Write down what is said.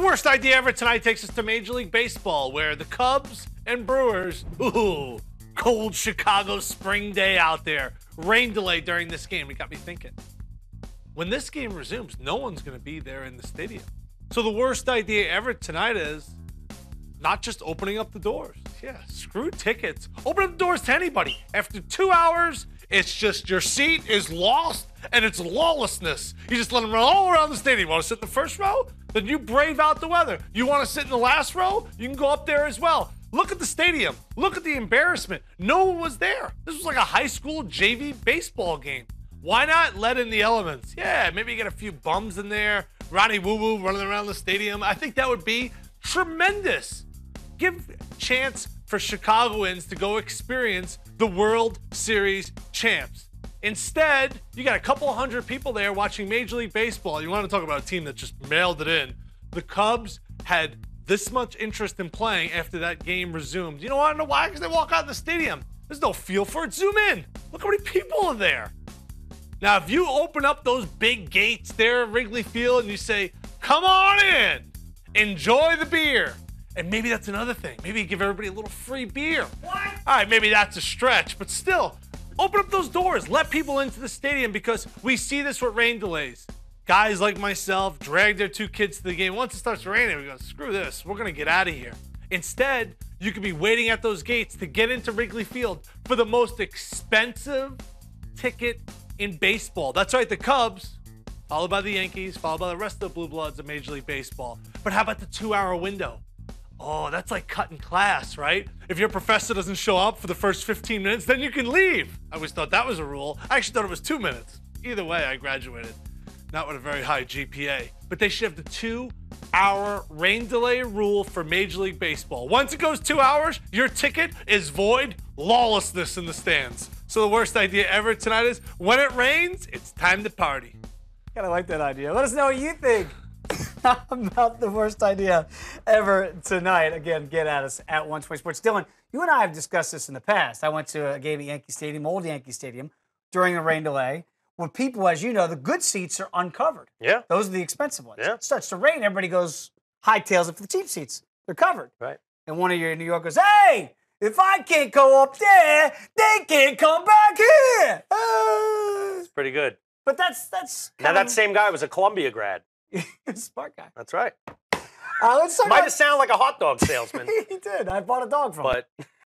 The worst idea ever tonight takes us to Major League Baseball, where the Cubs and Brewers, cold Chicago spring day out there, rain delay during this game. It got me thinking. When this game resumes, no one's going to be there in the stadium. So the worst idea ever tonight is not just opening up the doors. Yeah, screw tickets. Open up the doors to anybody. After 2 hours, it's just your seat is lost and it's lawlessness. You just let them run all around the stadium. You want to sit in the first row? Then you brave out the weather. You want to sit in the last row? You can go up there as well. Look at the stadium. Look at the embarrassment. No one was there. This was like a high school JV baseball game. Why not let in the elements? Yeah, maybe get a few bums in there. Ronnie Woo Woo running around the stadium. I think that would be tremendous. Give a chance for Chicagoans to go experience the World Series champs. Instead, you got a couple hundred people there watching Major League Baseball. You want to talk about a team that just mailed it in. The Cubs had this much interest in playing after that game resumed. You know why? Because they walk out of the stadium. There's no feel for it. Zoom in. Look how many people are there. Now, if you open up those big gates there at Wrigley Field and you say, come on in, enjoy the beer. And maybe that's another thing. Maybe give everybody a little free beer. What? All right, maybe that's a stretch, but still, open up those doors. Let people into the stadium because we see this with rain delays. Guys like myself drag their 2 kids to the game. Once it starts raining, we go, screw this. We're going to get out of here. Instead, you could be waiting at those gates to get into Wrigley Field for the most expensive ticket in baseball. That's right, the Cubs, followed by the Yankees, followed by the rest of the Blue Bloods of Major League Baseball. But how about the 2-hour window? Oh, that's like cutting class, right? If your professor doesn't show up for the first 15 minutes, then you can leave. I always thought that was a rule. I actually thought it was 2 minutes. Either way, I graduated. Not with a very high GPA. But they should have the 2-hour rain delay rule for Major League Baseball. Once it goes 2 hours, your ticket is void. Lawlessness in the stands. So the worst idea ever tonight is when it rains, it's time to party. Kind of like that idea. Let us know what you think about the worst idea ever tonight. Again, get at us at 120 Sports. Dylan, you and I have discussed this in the past. I went to a game at Yankee Stadium, old Yankee Stadium, during a rain delay. When people, as you know, the good seats are uncovered. Yeah. Those are the expensive ones. Yeah. It starts to rain, everybody goes hightails it for the cheap seats. They're covered. Right. And one of your New Yorkers, hey, if I can't go up there, they can't come back here. It's pretty good. But that's Now that same guy was a Columbia grad. smart guy. That's right. Let's talk Might about... have sounded like a hot dog salesman. He did. I bought a dog from him. But